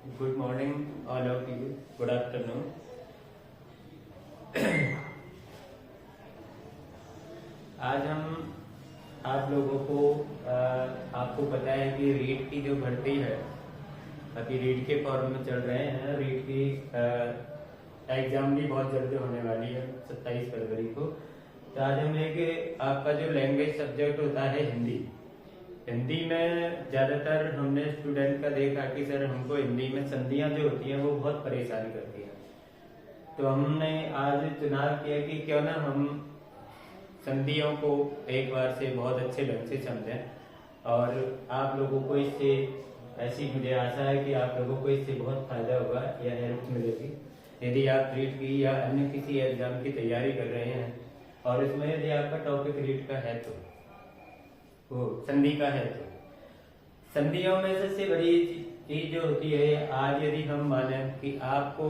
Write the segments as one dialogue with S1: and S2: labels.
S1: Good morning, all of you. Good afternoon. आज हम आप लोगों को आपको पता है कि रीट की जो भर्ती है, अभी रीट के फॉर्म में चल रहे हैं। रीट की एग्जाम भी बहुत जल्दी होने वाली है 27 फरवरी को। तो आज हम एक आपका जो लैंग्वेज सब्जेक्ट होता है हिंदी में ज़्यादातर हमने स्टूडेंट का देखा कि सर हमको हिंदी में संधियाँ जो होती हैं वो बहुत परेशान करती हैं। तो हमने आज चुनाव किया कि क्यों ना हम संधियों को एक बार से बहुत अच्छे ढंग से समझें और आप लोगों को इससे ऐसी मुझे आशा है कि आप लोगों को इससे बहुत फायदा होगा या हेल्प मिलेगी यदि आप रीट की या अन्य किसी एग्जाम की तैयारी कर रहे हैं और इसमें यदि आपका टॉपिक रीट का है तो वो संधि का है। तो संधियों में सबसे बड़ी चीज जो होती है, आज यदि हम माने कि आपको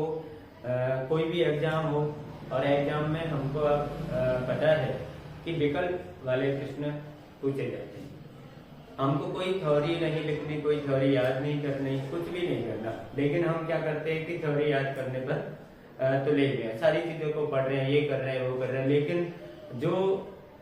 S1: कोई भी एग्जाम हो और एग्जाम में हमको पता है कि विकल्प वाले प्रश्न पूछे जाते हैं, हमको कोई थ्योरी नहीं लिखनी, कोई थ्योरी याद नहीं करनी, कुछ भी नहीं करना, लेकिन हम क्या करते हैं कि थ्योरी याद करने पर तो ले गए, सारी चीजों को पढ़ रहे हैं, ये कर रहे हैं, वो कर रहे हैं, लेकिन जो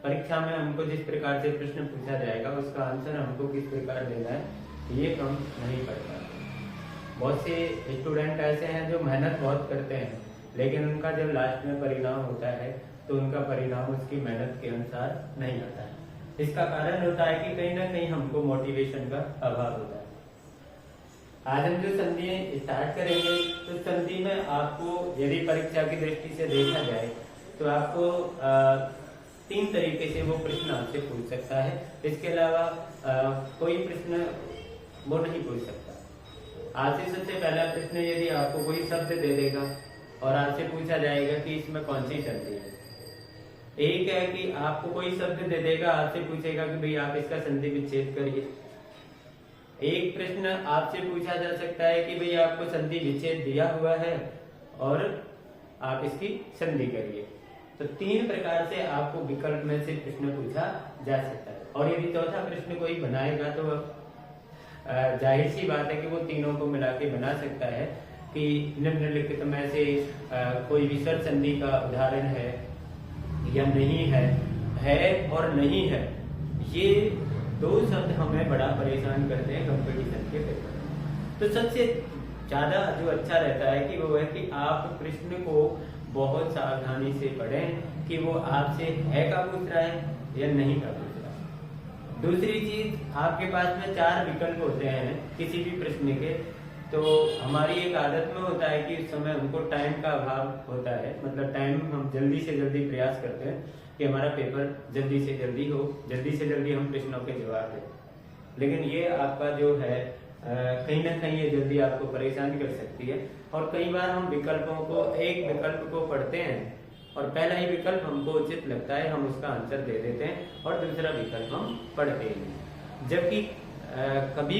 S1: परीक्षा में हमको जिस प्रकार से प्रश्न पूछा जाएगा उसका आंसर हमको किस प्रकार देना है ये हम नहीं पढ़ पाते। बहुत से स्टूडेंट ऐसे हैं जो मेहनत बहुत करते हैं लेकिन उनका जब लास्ट में परिणाम होता है तो उनका परिणाम उसकी मेहनत के अनुसार नहीं आता है। इसका कारण होता है कि कहीं ना कहीं हमको मोटिवेशन का अभाव होता है। आज हम जो संधि स्टार्ट करेंगे तो संधि में आपको यदि परीक्षा की दृष्टि से देखा जाए तो आपको 3 तरीके से वो प्रश्न आपसे पूछ सकता है। इसके अलावा कोई प्रश्न वो नहीं पूछ सकता। आज से सबसे पहला प्रश्न यदि आपको कोई शब्द दे देगा और आपसे पूछा जाएगा कि इसमें कौन सी संधि है। एक है कि आपको कोई शब्द दे देगा, आपसे पूछेगा कि भाई आप इसका संधि विच्छेद करिए। एक प्रश्न आपसे पूछा जा सकता है कि भाई आपको संधि विच्छेद दिया हुआ है और आप इसकी संधि करिए। तो 3 प्रकार से आपको विकल्प में से प्रश्न पूछा जा सकता है। और यदि चौथा प्रश्न कोई बनाएगा तो जाहिर सी बात है कि वो तीनों को मिला के बना सकता है कि निम्नलिखित में से कोई विसर्ग संधि का उदाहरण है या नहीं है और नहीं है। ये 2 शब्द हमें बड़ा परेशान करते हैं कंपटीशन के पेपर में। तो सबसे ज्यादा जो अच्छा रहता है कि वो है कि आप प्रश्न को बहुत सावधानी से पढ़ें कि वो आपसे है का पूछ रहा है या नहीं का पूछ रहा है। दूसरी चीज, आपके पास में 4 विकल्प होते हैं किसी भी प्रश्न के। तो हमारी एक आदत में होता है कि इस समय हमको टाइम का अभाव होता है, मतलब टाइम हम जल्दी से जल्दी प्रयास करते हैं कि हमारा पेपर जल्दी से जल्दी हो, जल्दी से जल्दी हम प्रश्नों के जवाब दें। लेकिन ये आपका जो है कहीं ना कहीं ये जल्दी आपको परेशान कर सकती है। और कई बार हम विकल्पों को एक विकल्प को पढ़ते हैं और पहला ही विकल्प हमको उचित लगता है, हम उसका आंसर दे देते हैं और दूसरा विकल्प हम पढ़ते हैं। जबकि कभी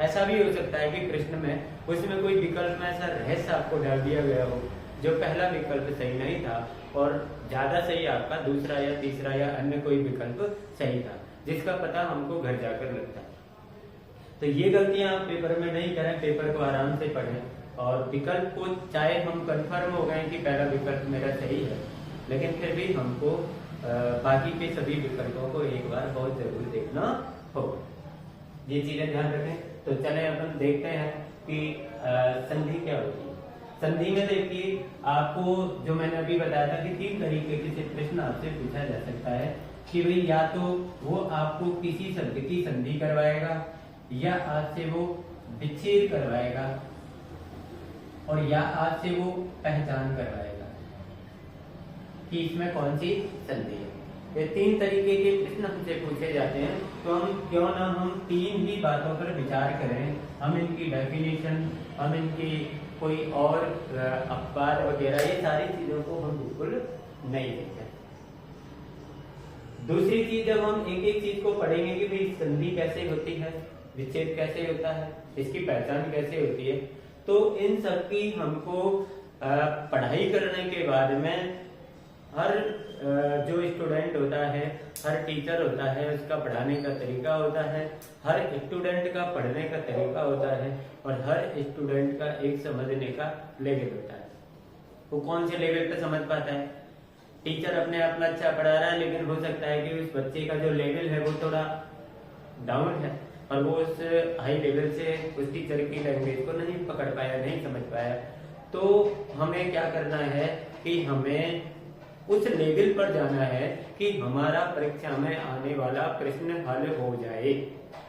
S1: ऐसा भी हो सकता है कि प्रश्न में उसमें कोई विकल्प में ऐसा रहस्य आपको डाल दिया गया हो जो पहला विकल्प सही नहीं था और ज्यादा सही आपका दूसरा या तीसरा या अन्य कोई विकल्प सही था, जिसका पता हमको घर जाकर लगता है। तो ये गलतियां आप पेपर में नहीं करें, पेपर को आराम से पढ़ें और विकल्प को चाहे हम कंफर्म हो गए कि पहला विकल्प मेरा सही है, लेकिन फिर भी हमको बाकी के सभी विकल्पों को एक बार बहुत जरूर देखना होगा। ये चीजें ध्यान रखें। तो चले अपन देखते हैं कि संधि क्या होती है। संधि में देखिए, आपको जो मैंने अभी बताया था कि 3 तरीके के प्रश्न आपसे पूछा जा सकता है कि भाई या तो वो आपको किसी शब्द की संधि करवाएगा या आपसे वो विच्छेद करवाएगा और या आपसे वो पहचान करवाएगा कि इसमें कौन सी संधि है। ये 3 तरीके के प्रश्न हमसे पूछे जाते हैं। तो हम क्यों ना हम 3 ही बातों पर विचार करें, हम इनकी डेफिनेशन, हम इनकी कोई और अपवाद वगैरह ये सारी चीजों को हम बिल्कुल नहीं देखते। दूसरी चीज, जब हम एक एक चीज को पढ़ेंगे कि भाई संधि कैसे होती है, विच्छेद कैसे होता है, इसकी पहचान कैसे होती है, तो इन सब की हमको पढ़ाई करने के बाद में हर जो स्टूडेंट होता है, हर टीचर होता है, उसका पढ़ाने का तरीका होता है, हर स्टूडेंट का पढ़ने का तरीका होता है और हर स्टूडेंट का एक समझने का लेवल होता है। वो कौन से लेवल पे समझ पाता है? टीचर अपने आप में अच्छा पढ़ा रहा है, लेकिन हो सकता है कि उस बच्चे का जो लेवल है वो थोड़ा डाउन है और वो उस हाई लेवल से उस टीचर की लैंग्वेज को नहीं पकड़ पाया, नहीं समझ पाया। तो हमें क्या करना है कि हमें उस लेवल पर जाना है कि हमारा परीक्षा में आने वाला प्रश्न हल हो जाए।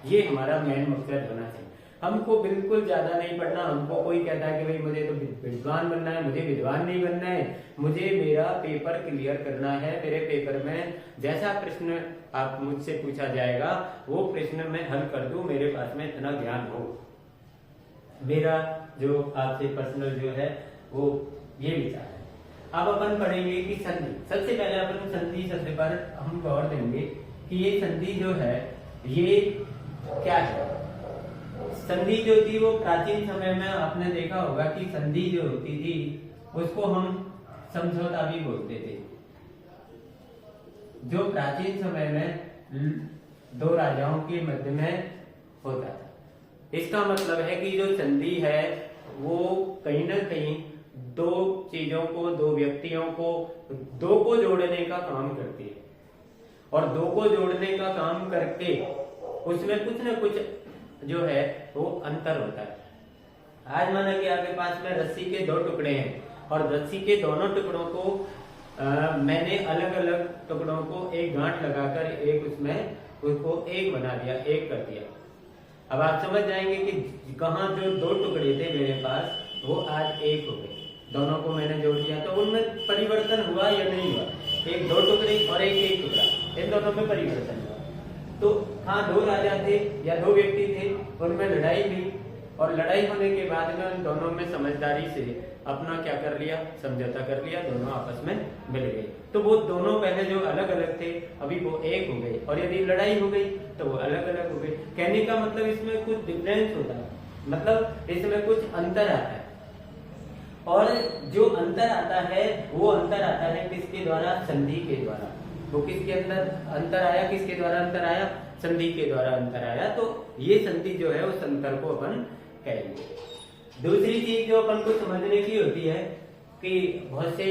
S1: ये हमारा मेन मकसद होना चाहिए। हमको बिल्कुल ज्यादा नहीं पढ़ना। हमको कोई कहता है कि भाई मुझे तो विद्वान बनना है, मुझे विद्वान नहीं बनना है, मुझे मेरा पेपर क्लियर करना है। मेरे पेपर में जैसा प्रश्न आप मुझसे पूछा जाएगा वो प्रश्न मैं हल कर दूं, मेरे पास में इतना ज्ञान हो। मेरा जो आपसे पर्सनल जो है वो ये विचार है। अब अपन पढ़ेंगे कि संधि। सबसे पहले अपन संधि शब्द पर हम गौर देंगे कि ये संधि जो है ये क्या है। संधि जो थी वो प्राचीन समय में आपने देखा होगा कि संधि जो होती थी उसको हम समझौता भी बोलते थे। जो प्राचीन समय में दो राजाओं के मध्य में होता था। इसका मतलब है कि जो संधि है वो कहीं ना कहीं दो चीजों को, दो व्यक्तियों को, दो को जोड़ने का काम करती है और दो को जोड़ने का काम करके उसमें कुछ न कुछ जो है वो अंतर होता है। आज माना कि आपके पास में रस्सी के दो टुकड़े हैं और रस्सी के दोनों टुकड़ों को मैंने अलग अलग टुकड़ों को एक गांठ लगाकर एक उसमें उसको एक बना दिया, एक कर दिया। अब आप समझ जाएंगे कि कहाँ जो दो टुकड़े थे मेरे पास वो आज एक हो गए। दोनों को मैंने जोड़ दिया तो उनमें परिवर्तन हुआ या नहीं हुआ? एक दो टुकड़े और एक टुकड़ा, इन दोनों में परिवर्तन हुआ। तो हाँ, दो राजा थे या दो व्यक्ति थे, उनमें लड़ाई हुई और लड़ाई होने के बाद में उन दोनों में समझदारी से अपना क्या कर लिया, समझौता कर लिया, दोनों आपस में मिल गए। तो वो दोनों पहले जो अलग अलग थे अभी वो एक हो गए और यदि लड़ाई हो गई तो वो अलग अलग हो गए। कहने का मतलब इसमें कुछ डिफरेंस होता है, मतलब इसमें कुछ अंतर आता है। और जो अंतर आता है वो अंतर आता है किसके द्वारा? संधि के द्वारा। वो किसके अंदर अंतर आया? किसके द्वारा अंतर आया? संधि के द्वारा अंतर आया। तो ये संधि जो है उस अंतर को अपन कहेंगे। दूसरी चीज जो अपन को समझने की होती है कि बहुत से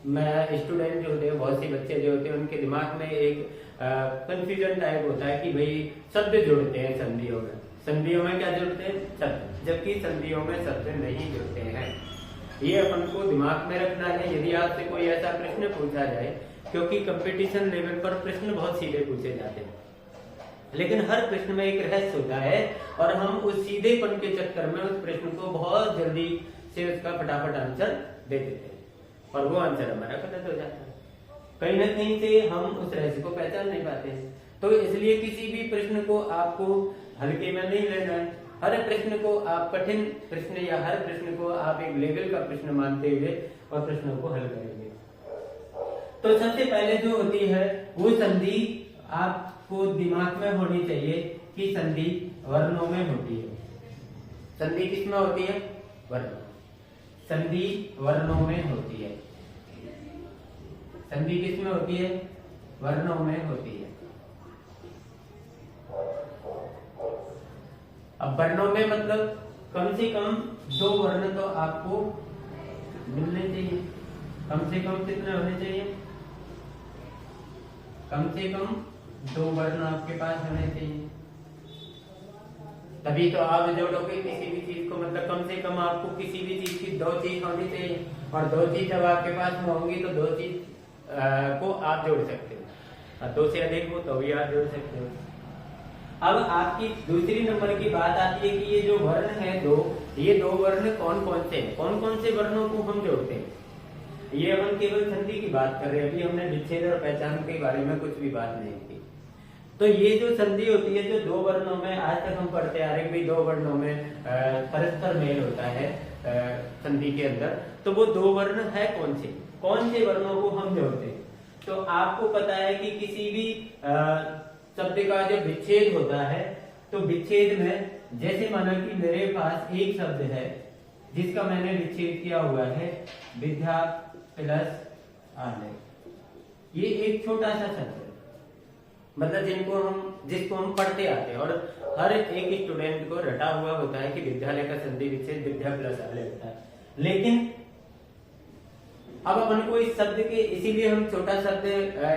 S1: स्टूडेंट जो होते हैं, बहुत से बच्चे जो होते हैं, उनके दिमाग में एक कंफ्यूजन टाइप होता है कि भाई शब्द जुड़ते हैं संधियों में। संधियों में क्या जुड़ते हैं? शब्द, जबकि संधियों में शब्द नहीं जुड़ते हैं। ये अपन को दिमाग में रखना है यदि आपसे कोई ऐसा प्रश्न पूछा जाए, क्योंकि कंपटीशन लेवल पर प्रश्न बहुत सीधे पूछे जाते हैं, लेकिन हर प्रश्न में एक रहस्य होता है और हम उस सीधेपन के चक्कर में उस प्रश्न को बहुत जल्दी से उसका फटाफट आंसर दे देते हैं और वो आंसर हमारा गलत हो जाता है। कहीं ना कहीं से हम उस रहस्य को पहचान नहीं पाते हैं। तो इसलिए किसी भी प्रश्न को आपको हल्के में नहीं लेना है। हर प्रश्न को आप कठिन प्रश्न या हर प्रश्न को आप एक लेवल का प्रश्न मानते हुए और प्रश्नों को हल करेंगे। तो सबसे पहले जो होती है वो संधि आपको दिमाग में होनी चाहिए कि संधि वर्णों में होती है। संधि किसमें होती है? वर्णों। संधि वर्णों में होती है। संधि किसमें होती है? वर्णों में होती है। अब वर्णों में मतलब कम से कम दो वर्ण तो आपको मिलने चाहिए। कम से कम कितने होने चाहिए? कम से कम दो वर्ण आपके पास होने चाहिए, तभी तो आप जोड़ोगे किसी भी चीज को। मतलब कम से कम आपको किसी भी चीज की दो चीज होनी चाहिए और दो चीज जब आपके पास में होंगी तो दो चीज को आप जोड़ सकते हो। दो से अधिक हो तो भी आप जोड़ सकते हो। अब आपकी दूसरी नंबर की बात आती है कि ये जो वर्ण है दो, ये दो वर्ण कौन कौन से हैं? कौन कौन से वर्णों को हम जोड़ते हैं? ये अपन केवल संधि की बात कर रहे हैं, अभी हमने विच्छेद और पहचान के बारे में कुछ भी बात नहीं की। तो ये जो संधि होती है जो दो वर्णों में, आज तक हम पढ़ते आ रहे हैं दो वर्णों में परस्पर मेल होता है संधि के अंदर, तो वो दो वर्ण है कौन से वर्णों को हम जोड़ते हैं? तो आपको पता है कि किसी भी शब्द का जब विच्छेद होता है तो विच्छेद में, जैसे माना कि मेरे पास एक शब्द है जिसका मैंने विच्छेद किया हुआ है विद्या प्लस आनंद। ये एक छोटा सा शब्द है, मतलब जिसको हम पढ़ते आते हैं, और हर एक स्टूडेंट को रटा हुआ होता है कि विद्यालय का संधि विच्छेद विद्या प्लस आलय होता है। लेकिन अब अपन को इस शब्द के, इसीलिए हम छोटा शब्द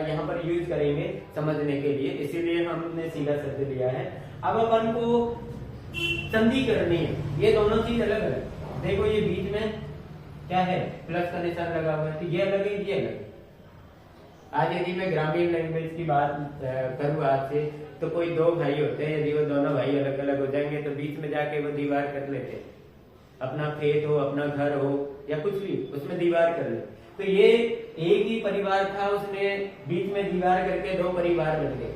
S1: यहाँ पर यूज करेंगे समझने के लिए, इसीलिए हमने सीधा शब्द लिया है। अब अपन को संधि करनी है, ये दोनों चीज अलग अलग। देखो ये बीच में क्या है, प्लस का निशान लगा हुआ है, तो ये अलग है, ये अलग है। आज यदि मैं ग्रामीण लैंग्वेज की बात करूँ आपसे, तो कोई दो भाई होते हैं, यदि वो दोनों भाई अलग अलग हो जाएंगे तो बीच में जाके वो दीवार कर लेते हैं। अपना खेत हो, अपना घर हो या कुछ भी, उसमें दीवार कर ले। तो ये एक ही परिवार था, उसने बीच में दीवार करके दो परिवार बन गए,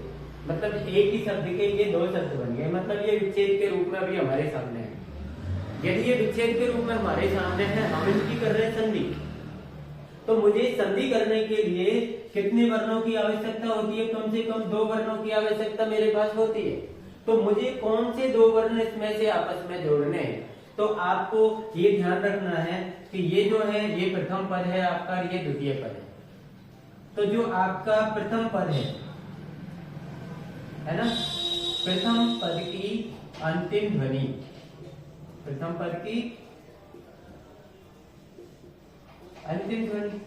S1: मतलब एक ही शब्द के ये दो शब्द बन गए। मतलब ये विच्छेद के रूप में अभी हमारे सामने है। यदि ये विच्छेद के रूप में हमारे सामने है, हम इनकी कर रहे हैं संधि, तो मुझे संधि करने के लिए कितने वर्णों की आवश्यकता होती है? कम से कम 2 वर्णों की आवश्यकता मेरे पास होती है। तो मुझे कौन से 2 वर्ण इसमें से आपस में जोड़ने हैं? तो आपको ये ध्यान रखना है कि ये जो है ये प्रथम पद है आपका, ये द्वितीय पद है। तो जो आपका प्रथम पद है ना, प्रथम पद की अंतिम ध्वनि, प्रथम पद की अंतिम ध्वनि,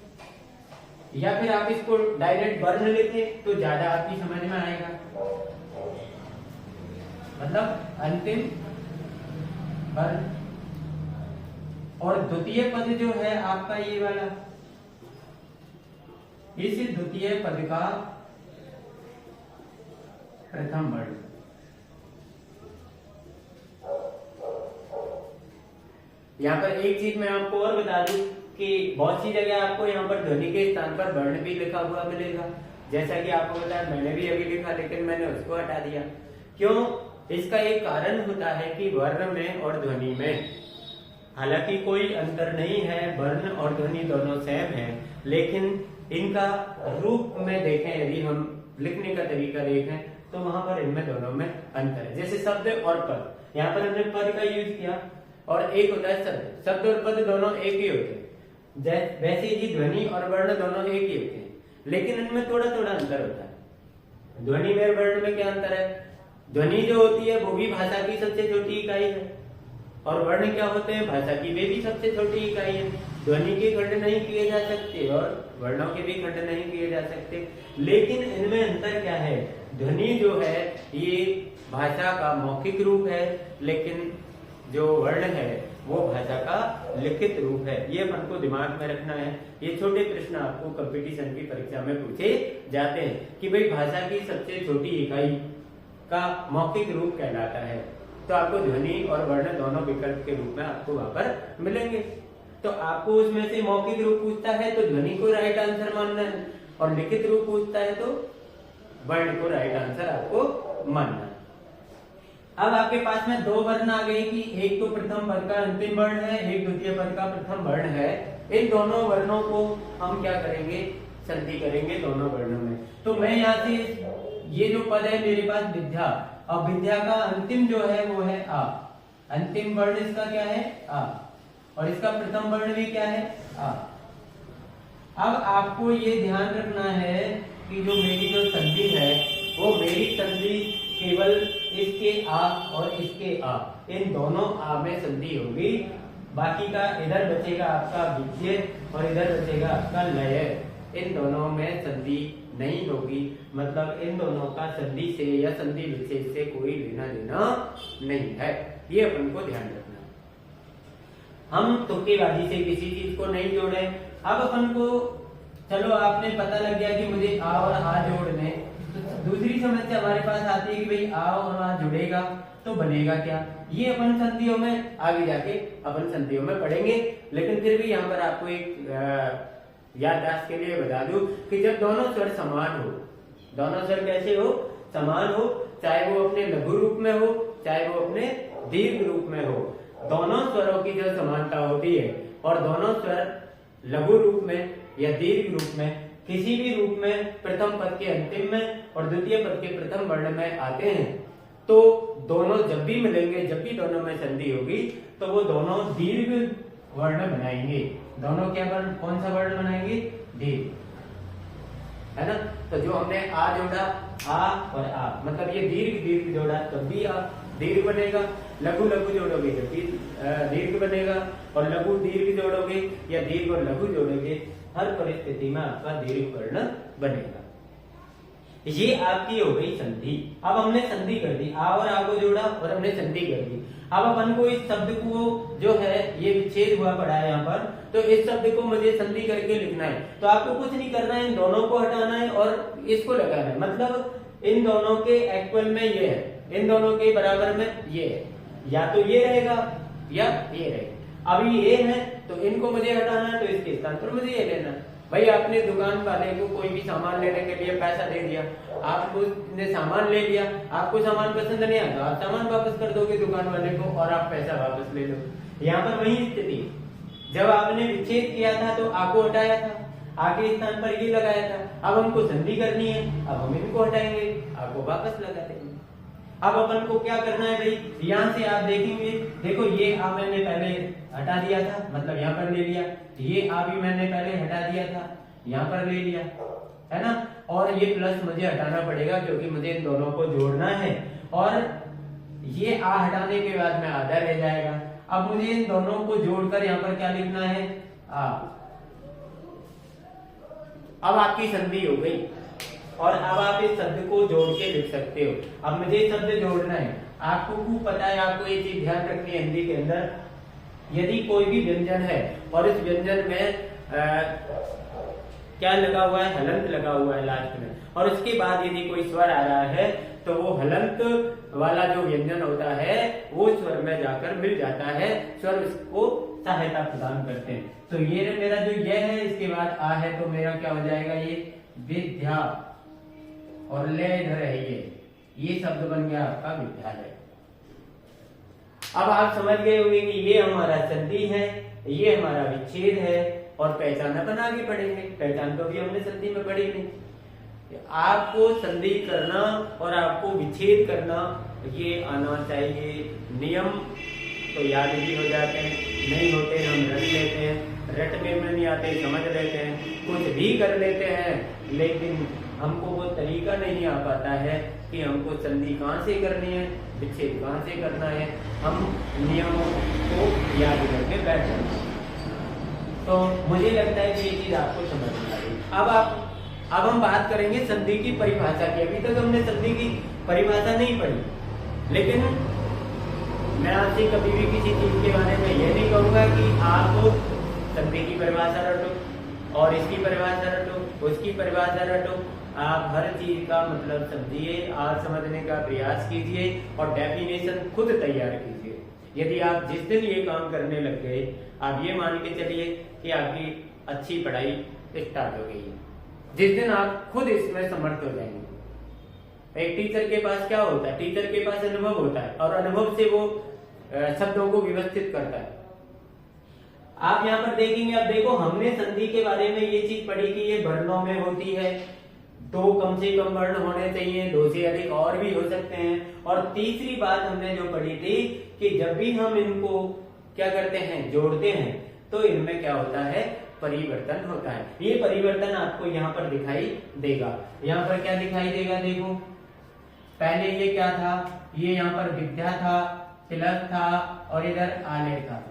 S1: या फिर आप इसको डायरेक्ट वर्ण लेते तो ज्यादा आपकी समझ में आएगा। मतलब अंतिम वर्ण, और द्वितीय पद जो है आपका ये वाला, इस द्वितीय पद का प्रथम वर्ण। यहाँ पर एक चीज मैं आपको और बता दूं कि बहुत सी जगह आपको यहाँ पर ध्वनि के स्थान पर वर्ण भी लिखा हुआ मिलेगा। जैसा कि आपको बताया, मैंने भी अभी लिखा, लेकिन मैंने उसको हटा दिया। क्यों? इसका एक कारण होता है कि वर्ण में और ध्वनि में हालांकि कोई अंतर नहीं है, वर्ण और ध्वनि दोनों सेम है, लेकिन इनका रूप में देखें, यदि हम लिखने का तरीका देखें तो वहां पर इनमें दोनों में अंतर है। जैसे शब्द और पद, यहाँ पर हमने पद का यूज किया, और एक होता है शब्द। शब्द और पद दोनों एक ही होते हैं। वैसे ही ध्वनि और वर्ण दोनों एक ही होते हैं, लेकिन इनमें थोड़ा थोड़ा अंतर होता है। ध्वनि में वर्ण में क्या अंतर है? ध्वनि जो होती है वो भी भाषा की सबसे छोटी इकाई है, और वर्ण क्या होते हैं? भाषा की वे भी सबसे छोटी इकाई है। ध्वनि के खंड नहीं किए जा सकते और वर्णों के भी खंड नहीं किए जा सकते, लेकिन इनमें अंतर क्या है? ध्वनि जो है ये भाषा का मौखिक रूप है, लेकिन जो वर्ण है वो भाषा का लिखित रूप है। ये अपन को दिमाग में रखना है। ये छोटे प्रश्न आपको कंपटीशन की परीक्षा में पूछे जाते हैं कि भाई भाषा की सबसे छोटी इकाई का मौखिक रूप कहलाता है। तो आपको ध्वनि और वर्ण दोनों विकल्प के रूप में आपको वहां पर मिलेंगे। तो आपको उसमें से मौखिक रूप पूछता है तो ध्वनि को राइट आंसर मानना है, और लिखित रूप पूछता है तो वर्ण को राइट आंसर आपको मानना है। अब आपके पास में 2 वर्ण आ गए कि एक तो प्रथम पद का अंतिम वर्ण है, एक द्वितीय पद का प्रथम वर्ण है। इन दोनों वर्णों को हम क्या करेंगे? संधि करेंगे दोनों वर्णों में। तो मैं यहाँ से ये जो पद है मेरे पास विद्या, और विद्या का अंतिम जो है वो है आ। अंतिम वर्ण इसका क्या है? आ, और इसका प्रथम वर्ण भी क्या है? आ। अब आपको ये ध्यान रखना है कि जो मेरी जो संधि है वो मेरी संधि केवल इसके आ और इसके आ, इन दोनों आ में संधि होगी। बाकी का इधर बचेगा आपका विच्छेद और इधर बचेगा आपका लय। इन दोनों में संधि नहीं होगी, मतलब इन दोनों का संधि से या संधि विच्छेद से कोई लेना देना नहीं है। ये अपन को ध्यान रखना है। हम तुक्केबाजी से किसी चीज को नहीं जोड़े। अब अपन को चलो आपने पता लग गया कि मुझे आ और आ जोड़ने, तो दूसरी समस्या हमारे पास आती है कि भाई आ और आ जुड़ेगा तो बनेगा क्या? ये अपन संधियों में आगे जाके अपन संधियों में पढ़ेंगे, लेकिन फिर भी यहाँ पर आपको एक याददाश्त के लिए बता दूं कि जब दोनों स्वर समान हो, दोनों स्वर कैसे हो? समान हो, चाहे वो अपने लघु रूप में हो चाहे वो अपने दीर्घ रूप में हो, दोनों स्वरों की जो समानता होती है और दोनों स्वर लघु रूप में या दीर्घ रूप में किसी भी रूप में प्रथम पद के अंतिम में और द्वितीय पद के प्रथम वर्ण में आते हैं, तो दोनों जब भी मिलेंगे, जब भी दोनों में संधि होगी तो वो दोनों दीर्घ वर्ण बनाएंगे। दोनों क्या वर्ण, कौन सा वर्ण बनाएंगे? दीर्घ। है ना। तो जो हमने आ जोड़ा, आ और आ, मतलब ये दीर्घ दीर्घ जोड़ा तब भी आ दीर्घ बनेगा, लघु लघु जोड़ोगे जब भी दीर्घ बनेगा, और लघु दीर्घ जोड़ोगे या दीर्घ और लघु जोड़ोगे, हर परिस्थिति में आपका दीर्घ वर्ण बनेगा। ये आपकी हो गई संधि। अब हमने संधि कर दी, आ और आ को जोड़ा और हमने संधि कर दी। अब अपन को इस शब्द को जो है ये विच्छेद हुआ पड़ा है यहाँ पर, तो इस शब्द को मुझे संधि करके लिखना है। तो आपको कुछ नहीं करना है, इन दोनों को हटाना है और इसको लगाना है, मतलब इन दोनों के इक्वल में ये है, इन दोनों के बराबर में ये है, या तो ये रहेगा या ये रहेगा। अभी ये है तो इनको मुझे हटाना है, तो इसके स्थान पर मुझे ये लेना है। भाई आपने दुकान वाले को कोई भी सामान लेने के लिए पैसा दे दिया, आपको ने सामान ले लिया, आपको सामान पसंद नहीं आता, आप सामान वापस कर दोगे दुकान वाले को और आप पैसा वापस ले लो। यहाँ पर वही स्थिति, जब आपने विच्छेद किया था तो आ को हटाया था, आ के स्थान पर ये लगाया था। अब हमको संधि करनी है, अब हम इनको हटाएंगे, आ को वापस लगा देंगे। अब अपन को क्या करना है भाई, यहाँ से आप देखेंगे, देखो ये आ मैंने पहले हटा दिया था, मतलब यहाँ पर ले लिया, ये आ भी मैंने पहले हटा दिया था, यहाँ पर ले लिया, है ना। और ये प्लस मुझे हटाना पड़ेगा क्योंकि मुझे इन दोनों को जोड़ना है, और ये आ हटाने के बाद में आधा रह जाएगा। अब मुझे इन दोनों को जोड़कर यहाँ पर क्या लिखना है, आ। अब आपकी संधि हो गई, और अब आप इस शब्द को जोड़ के लिख सकते हो। अब मुझे शब्द जोड़ना है, आपको खूब पता है, आपको ये चीज ध्यान रखनी है हिंदी के अंदर, यदि कोई भी व्यंजन है और इस व्यंजन में क्या लगा हुआ है, हलंत लगा हुआ है लास्ट में, और उसके बाद यदि कोई स्वर आ रहा है तो वो हलंत वाला जो व्यंजन होता है वो स्वर में जाकर मिल जाता है, स्वर उसको सहायता प्रदान करते हैं। तो ये मेरा जो यह है, इसके बाद आ है, तो मेरा क्या हो जाएगा, ये विद्या, और ले इधर है ये शब्द बन गया आपका विद्यालय। अब आप समझ गए होंगे कि ये हमारा संधि है, ये हमारा विच्छेद है, और पहचान अपन आगे पढ़ेंगे। पहचान तो भी हमने संधि में पढ़ी नहीं। आपको संधि करना और आपको विच्छेद करना ये आना चाहिए। नियम तो याद भी हो जाते हैं, नहीं होते हम रट लेते हैं, रटने में नहीं आते समझ लेते हैं, कुछ भी कर लेते हैं, लेकिन हमको वो तरीका नहीं आ पाता है कि हमको संधि कहाँ से करनी है, विच्छेद कहाँ से करना है। हम नियमों को याद करके बैठ जाते हैं। तो मुझे लगता है कि ये चीज आपको समझ में आ गई। अब हम बात करेंगे संधि की परिभाषा की। अभी तक हमने संधि की परिभाषा नहीं पढ़ी, लेकिन मैं आपसे कभी भी किसी चीज के बारे में यह नहीं कहूंगा कि आप संधि की परिभाषा रटो और इसकी परिभाषा रटो, उसकी परिभाषा रटो। आप हर चीज का मतलब समझिए, आज समझने का प्रयास कीजिए और डेफिनेशन खुद तैयार कीजिए। यदि आप जिस दिन ये काम करने लग गए, आप ये मान के चलिए कि आपकी अच्छी पढ़ाई स्टार्ट हो गई है। जिस दिन आप खुद इसमें समर्थ हो जाएंगे। एक टीचर के पास क्या होता है, टीचर के पास अनुभव होता है, और अनुभव से वो शब्दों को व्यवस्थित करता है। आप यहाँ पर देखेंगे, अब देखो हमने संधि के बारे में ये चीज पढ़ी कि ये वर्णों में होती है, दो कम से कम वर्ण होने चाहिए, दो से अधिक और भी हो सकते हैं। और तीसरी बात हमने जो पढ़ी थी कि जब भी हम इनको क्या करते हैं, जोड़ते हैं, तो इनमें क्या होता है, परिवर्तन होता है। ये परिवर्तन आपको यहाँ पर दिखाई देगा। यहाँ पर क्या दिखाई देगा, देखो पहले ये क्या था, ये यहाँ पर विद्या था, तिलक था, और इधर आलेख था,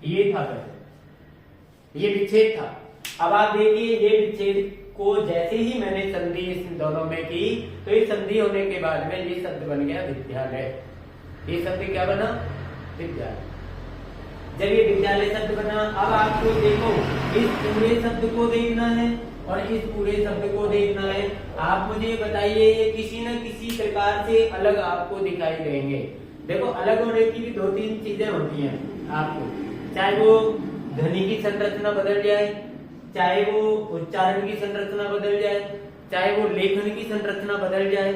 S1: ये था पहले, ये विच्छेद था। अब आप देखिए ये विच्छेद को जैसे ही मैंने संधि इस दोनों में की, तो ये संधि होने के बाद में ये शब्द बन गया विद्यालय। ये शब्द क्या बना, विद्यालय। जब ये विद्यालय शब्द बना, अब आपको देखो इस पूरे शब्द को देखना है और इस पूरे शब्द को देखना है। आप मुझे बताइए, ये किसी न किसी प्रकार से अलग आपको दिखाई देंगे। देखो अलग होने की भी दो तीन चीजें होती हैं आपको, चाहे वो ध्वनि की संरचना बदल जाए, चाहे वो उच्चारण की संरचना बदल जाए, चाहे वो लेखन की संरचना बदल जाए,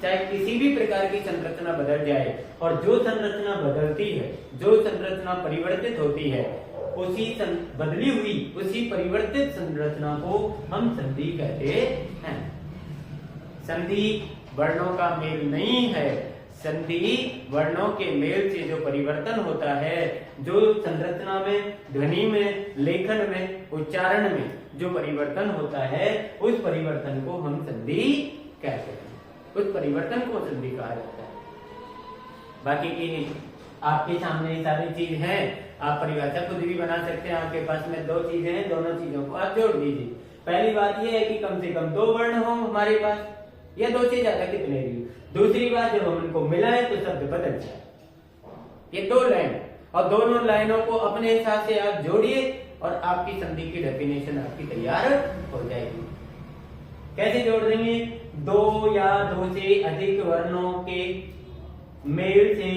S1: चाहे किसी भी प्रकार की संरचना बदल जाए। और जो संरचना बदलती है, जो संरचना परिवर्तित होती है, उसी बदली हुई उसी परिवर्तित संरचना को हम संधि कहते हैं। संधि वर्णों का मेल नहीं है, संधि वर्णों के मेल से जो परिवर्तन होता है, जो संरचना में, ध्वनि में, लेखन में, उच्चारण में जो परिवर्तन होता है, उस परिवर्तन को हम संधि कहते हैं। उस परिवर्तन को संधि कहा जाता है। बाकी की आपके सामने ये सारी चीज है, आप परिभाषा खुद भी बना सकते हैं। आपके पास में दो चीजें हैं, दोनों चीजों को आप जोड़ दीजिए। पहली बात यह है कि कम से कम दो वर्ण हो हमारे पास, या दो से ज्यादा कितने भी। दूसरी बात, जब हम इनको मिलाएं तो शब्द बदल जाए। ये दो लाइन, और दोनों लाइनों को अपने हिसाब से आप जोड़िए और आपकी संधि की डेफिनेशन आपकी तैयार हो जाएगी। कैसे जोड़ देंगे? दो या दो से अधिक वर्णों के मेल से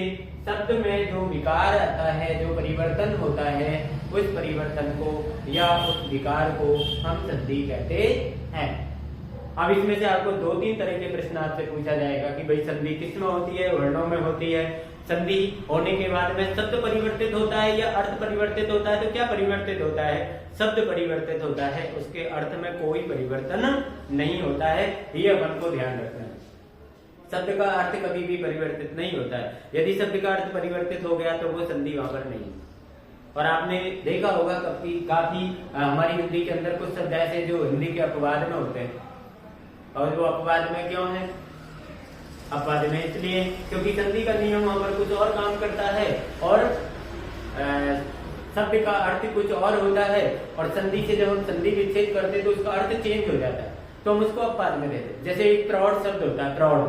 S1: शब्द में जो विकार आता है, जो परिवर्तन होता है, उस परिवर्तन को या उस विकार को हम संधि कहते हैं। अब इसमें से आपको दो तीन तरह के प्रश्न आपसे पूछा जाएगा कि भाई संधि किसमें होती है? वर्णों में होती है। संधि होने के बाद में शब्द परिवर्तित होता है या अर्थ परिवर्तित होता है? तो क्या परिवर्तित होता है? शब्द परिवर्तित होता है, उसके अर्थ में कोई परिवर्तन नहीं होता है। ये अपन को ध्यान रखना है। शब्द का अर्थ कभी भी परिवर्तित नहीं होता है। यदि शब्द का अर्थ परिवर्तित हो गया तो वो संधि वहां पर नहीं। और आपने देखा होगा काफी हमारी हिंदी के अंदर कुछ शब्द ऐसे जो हिंदी के अपवाद में होते हैं। और वो अपवाद में क्यों है? अपवाद में इसलिए क्योंकि संधि का नियम वहां पर कुछ और काम करता है और शब्द का अर्थ कुछ और होता है। और संधि से जब हम संधि विच्छेद करते हैं तो उसका अर्थ चेंज हो जाता है, तो हम उसको अपवाद में देते हैं। जैसे एक प्रौढ़ शब्द होता है, प्रौढ़,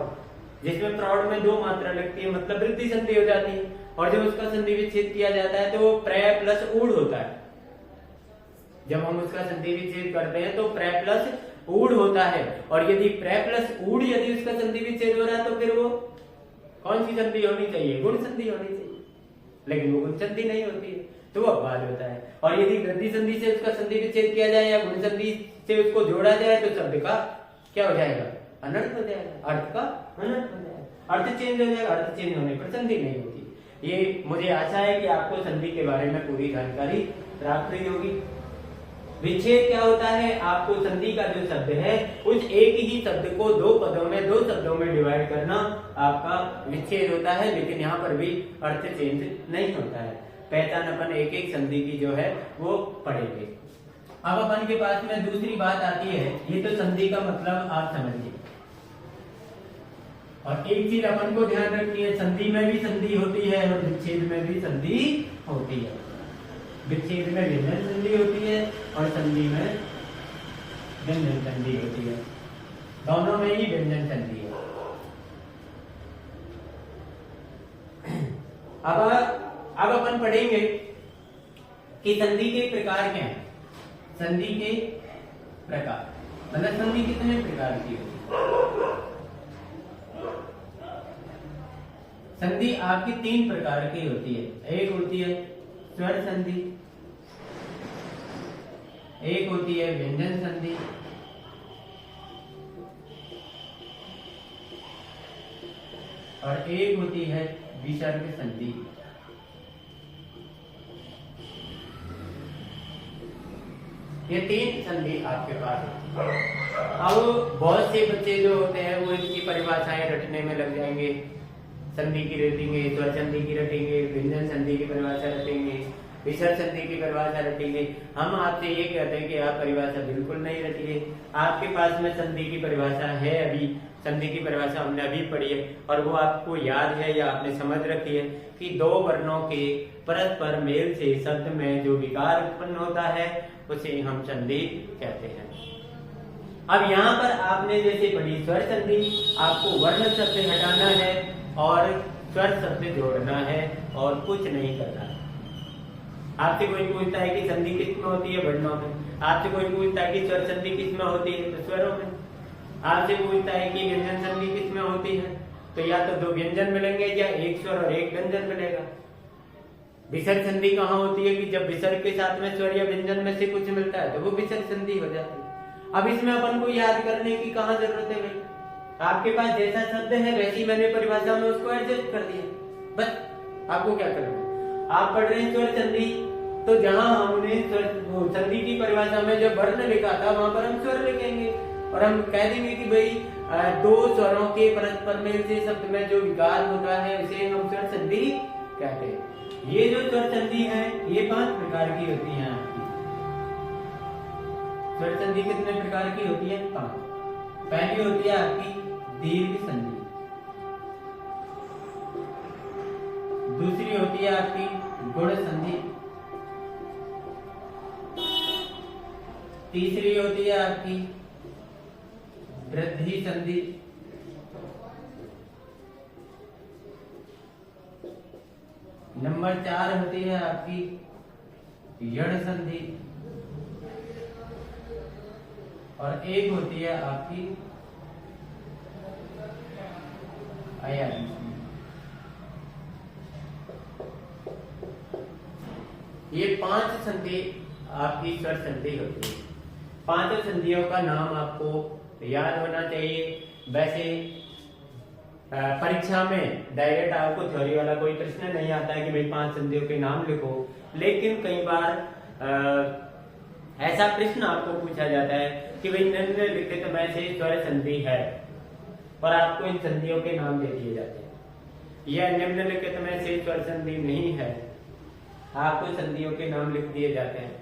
S1: जिसमें प्रौढ़ में दो मात्रा लगती है, मतलब वृद्धि संधि हो जाती है। और जब उसका संधि विच्छेद किया जाता है तो वो प्रय प्लस ऊढ़ होता है। जब हम उसका संधि विच्छेद करते हैं तो प्रय प्लस ऊढ़ होता है। और यदि प्रय प्लस ऊढ़ यदि उसका संधि विच्छेद हो रहा है तो फिर वो कौन सी संधि होनी चाहिए? गुण संधि होनी चाहिए, लेकिन वो गुण संधि नहीं होती है, तो वो अपवाद होता है। और यदि वृद्धि संधि से उसका संधि विच्छेद किया जाए या गुण संधि से उसको जोड़ा जाए तो शब्द का क्या हो जाएगा? अनर्थ हो जाएगा, अर्थ का अनर्थ हो जाएगा, अर्थ चेंज हो जाएगा। अर्थ चेंज होने पर संधि नहीं होती। ये मुझे आशा है कि आपको संधि के बारे में पूरी जानकारी प्राप्त हुई होगी। विच्छेद क्या होता है? आपको संधि का जो शब्द है उस एक ही शब्द को दो पदों में, दो शब्दों में डिवाइड करना आपका विच्छेद होता है। लेकिन यहाँ पर भी अर्थ चेंज नहीं होता है। पहचान अपन एक एक संधि की जो है वो पढ़ेंगे। अब अपन के पास में दूसरी बात आती है, ये तो संधि का मतलब आप समझिए। और एक चीज अपन को ध्यान रखनी है, संधि में भी संधि होती है और विच्छेद में भी संधि होती है। विच्छेद में व्यंजन संधि होती है और संधि में व्यंजन संधि होती है। दोनों में ही व्यंजन संधि है। अब अपन पढ़ेंगे कि संधि के प्रकार क्या हैं। संधि के प्रकार मतलब संधि कितने प्रकार की होती है? संधि आपकी तीन प्रकार की होती है। एक होती है स्वर संधि, एक होती है व्यंजन संधि, और एक होती है विसर्ग संधि। ये तीन संधि आपके पास होती है। अब बहुत से बच्चे जो होते हैं वो इनकी परिभाषाएं रटने में लग जाएंगे। संधि की रटेंगे, स्वर संधि की रटेंगे, व्यंजन संधि की परिभाषा रटेंगे, विसर्ग संधि की परिभाषा रटेंगे। हम आपसे ये कहते हैं कि आप परिभाषा बिल्कुल नहीं रटिए। आपके पास में संधि की परिभाषा है, अभी संधि की परिभाषा हमने अभी पढ़ी है और वो आपको याद है या आपने समझ रखी है कि दो वर्णों के परस्पर मेल से शब्द में जो विकार उत्पन्न होता है उसे हम संधि कहते हैं। अब यहाँ पर आपने जैसे पढ़ी स्वर संधि, आपको वर्ण शब्द हटाना है और स्वर शब्द जोड़ना है और कुछ नहीं करना है। आपसे कोई पूछता है कि संधि किस में होती है? वर्णों में। आपसे कोई पूछता है कि स्वर संधि किस में होती है? तो स्वरों में। आपसे पूछता है कि व्यंजन संधि किस में होती है? तो या तो दो व्यंजन मिलेंगे या एक स्वर और एक व्यंजन मिलेगा। विसर्ग संधि कहाँ होती है? कि जब विसर्ग के साथ में स्वर या व्यंजन में से कुछ मिलता है तो वो विसर्ग संधि हो जाती है। अब इसमें अपन को याद करने की कहाँ जरूरत है भाई? आपके पास जैसा शब्द है वैसी मैंने परिभाषा में उसको एडजस्ट कर दिया, बस। आपको क्या करना है? आप पढ़ रहे हैं स्वर संधि, तो जहां हमने संधि की परिभाषा में जो वर्ण लिखा था वहां पर हम स्वर लिखेंगे और हम कह देंगे कि भाई दो स्वरों के परस्पर मेल से शब्द में जो विकार होता है उसे हम स्वर संधि कहते हैं। ये जो स्वर संधि है ये 5 प्रकार की होती है आपकी। स्वर संधि कितने प्रकार की होती है? 5। पहली होती है आपकी दीर्घ संधि, दूसरी होती है आपकी गुण संधि, तीसरी होती है आपकी वृद्धि संधि, नंबर 4 होती है आपकी यण संधि, और एक होती है आपकी अयानी संधि। ये 5 संधि आपकी स्वर संधि होती है। 5 संधियों का नाम आपको याद होना चाहिए। वैसे परीक्षा में डायरेक्ट आपको थ्योरी वाला कोई प्रश्न नहीं आता है कि भाई 5 संधियों के नाम लिखो, लेकिन कई बार ऐसा प्रश्न आपको पूछा जाता है कि भाई निम्नलिखित में से स्वर संधि है और आपको इन संधियों के नाम दे दिए जाते हैं। यह निम्नलिखित में से स्वर संधि नहीं है, आपको संधियों के नाम लिख दिए जाते हैं।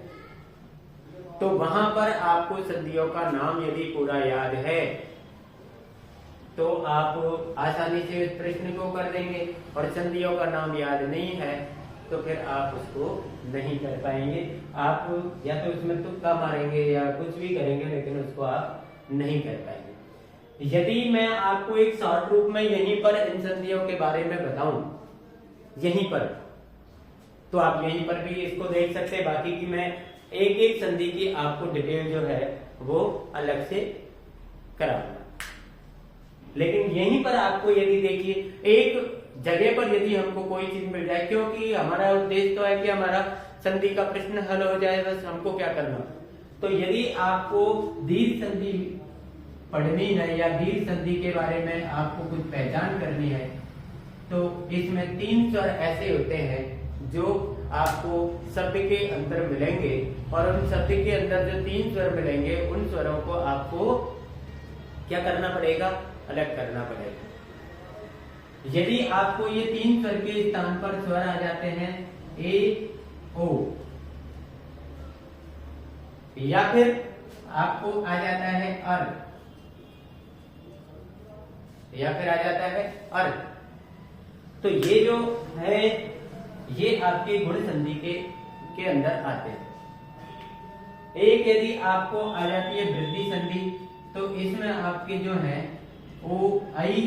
S1: तो वहां पर आपको संधियों का नाम यदि पूरा याद है तो आप आसानी से उस प्रश्न को कर देंगे, और संधियों का नाम याद नहीं है तो फिर आप उसको नहीं कर पाएंगे। आप या तो उसमें तुक्का मारेंगे या कुछ भी करेंगे, लेकिन उसको आप नहीं कर पाएंगे। यदि मैं आपको एक शॉर्ट रूप में यहीं पर इन संधियों के बारे में बताऊं यहीं पर, तो आप यहीं पर भी इसको देख सकते हैं। बाकी की मैं एक एक संधि की आपको डिटेल जो है वो अलग से कराऊंगा, लेकिन यहीं पर आपको यदि देखिए एक जगह पर यदि हमको कोई चीज मिल जाए, क्योंकि हमारा उद्देश्य तो है कि हमारा संधि का प्रश्न हल हो जाए, बस हमको क्या करना। तो यदि आपको दीर्घ संधि पढ़नी है या दीर्घ संधि के बारे में आपको कुछ पहचान करनी है, तो इसमें 3 स्वर ऐसे होते हैं जो आपको शब्द के अंदर मिलेंगे, और उन शब्द के अंदर जो 3 स्वर मिलेंगे उन स्वरों को आपको क्या करना पड़ेगा? अलग करना पड़ेगा। यदि आपको ये 3 स्वर के स्थान पर स्वर आ जाते हैं ए ओ, या फिर आपको आ जाता है अर, या फिर आ जाता है अर, तो ये जो है ये आपके गुण संधि के अंदर आते हैं। एक यदि आपको आ जाती है वृद्धि संधि, तो इसमें आपके जो है ओ आई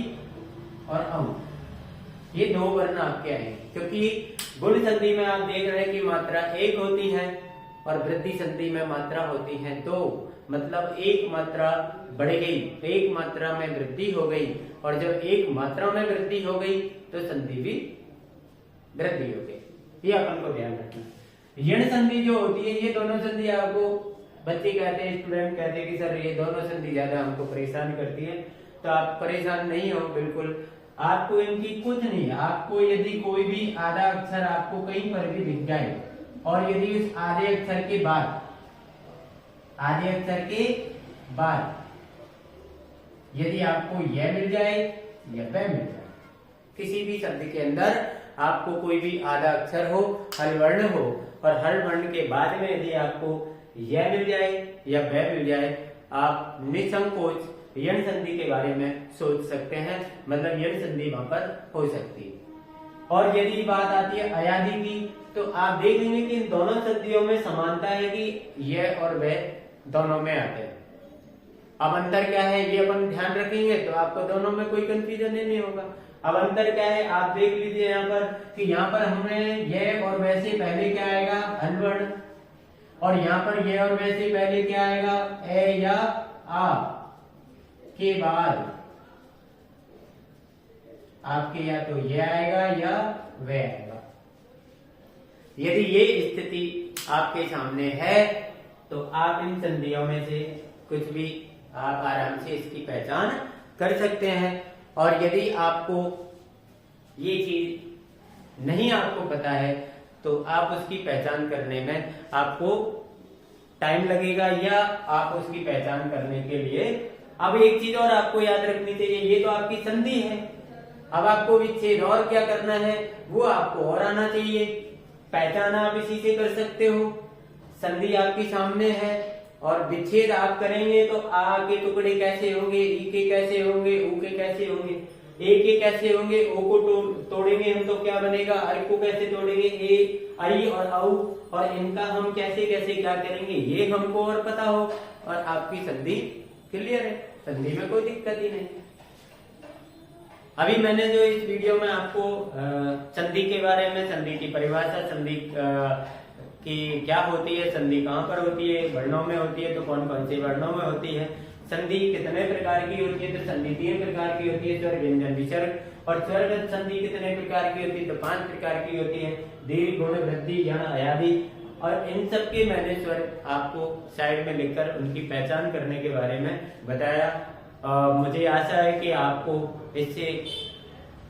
S1: और औ, ये 2 वर्ण आपके आएंगे, क्योंकि गुण संधि में आप देख रहे हैं कि मात्रा 1 होती है और वृद्धि संधि में मात्रा होती है 2। मतलब एक मात्रा बढ़ गई, एक मात्रा में वृद्धि हो गई, और जब एक मात्रा में वृद्धि हो गई तो संधि भी वृद्धि हो गई। ये अपन को ध्यान रखना। यण संधि जो होती है, ये दोनों संधि आपको बच्चे कहते हैं, स्टूडेंट कहते हैं कि सर ये दोनों संधि ज्यादा हमको परेशान करती है, तो आप परेशान नहीं हो, बिल्कुल आपको इनकी कुछ नहीं। आपको यदि कोई भी आधा अक्षर आपको कहीं पर भी दिख जाए, और यदि उस आधे अक्षर के बाद यदि आपको यह मिल जाए या वह मिल जाए, किसी भी शब्द के अंदर आपको कोई भी आधा अक्षर हो, हल वर्ण हो, और हल वर्ण के बाद में यदि आपको यह मिल जाए या वह मिल जाए, आप निसंकोच यण संधि के बारे में सोच सकते हैं। मतलब यण संधि वहां पर हो सकती है। और यदि बात आती है अयादि की, तो आप देखेंगे कि इन दोनों संधियों में समानता है कि यह और वह दोनों में आते हैं। अब अंतर क्या है ये अपन ध्यान रखेंगे तो आपको दोनों में कोई कंफ्यूजन नहीं होगा। अब अंतर क्या है आप देख लीजिए यहाँ पर कि यहाँ पर हमें यह और वैसे पहले क्या आएगा हल वर्ण, और यहाँ पर यह और वैसे पहले क्या आएगा ए या आ के बाद आपके या तो यह आएगा या वह आएगा। यदि ये स्थिति आपके सामने है तो आप इन संधियों में से कुछ भी आप आराम से इसकी पहचान कर सकते हैं। और यदि आपको ये चीज नहीं आपको पता है तो आप उसकी पहचान करने में आपको टाइम लगेगा, या आप उसकी पहचान करने के लिए अब एक चीज और आपको याद रखनी चाहिए, ये तो आपकी संधि है। अब आपको विच्छेद और क्या करना है, वो आपको और आना चाहिए। पहचान आप इसी से कर सकते हो। संधि आपके सामने है और विच्छेद आप करेंगे तो आ के टुकड़े कैसे होंगे, ई के कैसे होंगे, ऊ के कैसे होंगे, ए के कैसे होंगे, ओ को तोड़ेंगे हम तो क्या बनेगा, आई को कैसे तोड़ेंगे, ए आई और औ, और इनका हम कैसे कैसे क्या करेंगे ये हमको और पता हो और आपकी संधि क्लियर है, संधि में कोई दिक्कत ही नहीं। अभी मैंने जो इस वीडियो में आपको संधि के बारे में, संधि की परिभाषा, संधि की क्या होती है, संधि कहाँ पर होती है, वर्णों में होती है तो कौन कौन से वर्णों में होती है, संधि कितने प्रकार की होती है, तो संधि 3 प्रकार की होती है, स्वर व्यंजन विसर्ग, और स्वरगत संधि कितने प्रकार की होती है, तो 5 प्रकार की होती है, दीर्घ गुण वृद्धि यण अयादि। और इन सब के मैंने स्वर आपको साइड में लिखकर उनकी पहचान करने के बारे में बताया। मुझे आशा है कि आपको इससे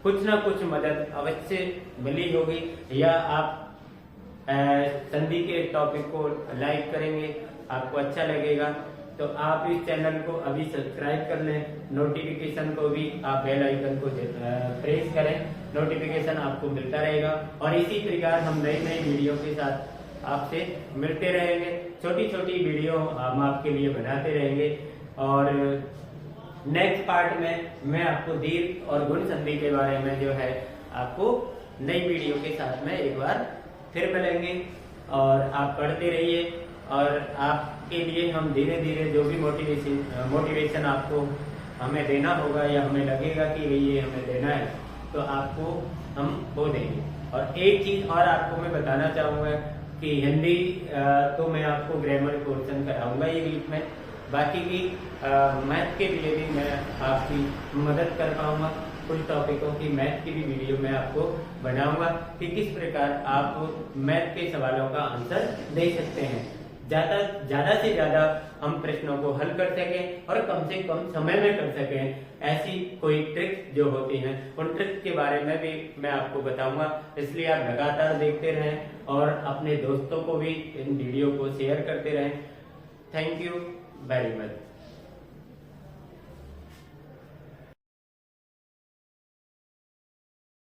S1: कुछ ना कुछ मदद अवश्य मिली होगी, या आप संधि के टॉपिक को लाइक करेंगे, आपको अच्छा लगेगा तो आप इस चैनल को अभी सब्सक्राइब कर लें, नोटिफिकेशन को भी आप बेल आइकन को प्रेस करें, नोटिफिकेशन आपको मिलता रहेगा। और इसी प्रकार हम नई नई वीडियो के साथ आपसे मिलते रहेंगे, छोटी छोटी वीडियो हम आपके लिए बनाते रहेंगे। और नेक्स्ट पार्ट में मैं आपको दीर्घ और गुण संधि के बारे में जो है आपको नई वीडियो के साथ में एक बार फिर मिलेंगे। और आप पढ़ते रहिए, और आपके लिए हम धीरे धीरे जो भी मोटिवेशन आपको हमें देना होगा या हमें लगेगा कि ये हमें देना है तो आपको हम वो देंगे। और एक चीज और आपको मैं बताना चाहूंगा कि हिंदी तो मैं आपको ग्रामर पोर्शन कराऊंगा ये वीक में, बाकी की मैथ के लिए भी मैं आपकी मदद कर पाऊंगा। कुछ टॉपिकों की मैथ की भी वीडियो मैं आपको बनाऊंगा कि किस प्रकार आप मैथ के सवालों का आंसर दे सकते हैं, ज्यादा से ज्यादा हम प्रश्नों को हल कर सकें और कम से कम समय में कर सकें। ऐसी कोई ट्रिक्स जो होती हैं उन ट्रिक्स के बारे में भी मैं आपको बताऊंगा, इसलिए आप लगातार देखते रहें और अपने दोस्तों को भी इन वीडियो को शेयर करते रहें। Thank you very much.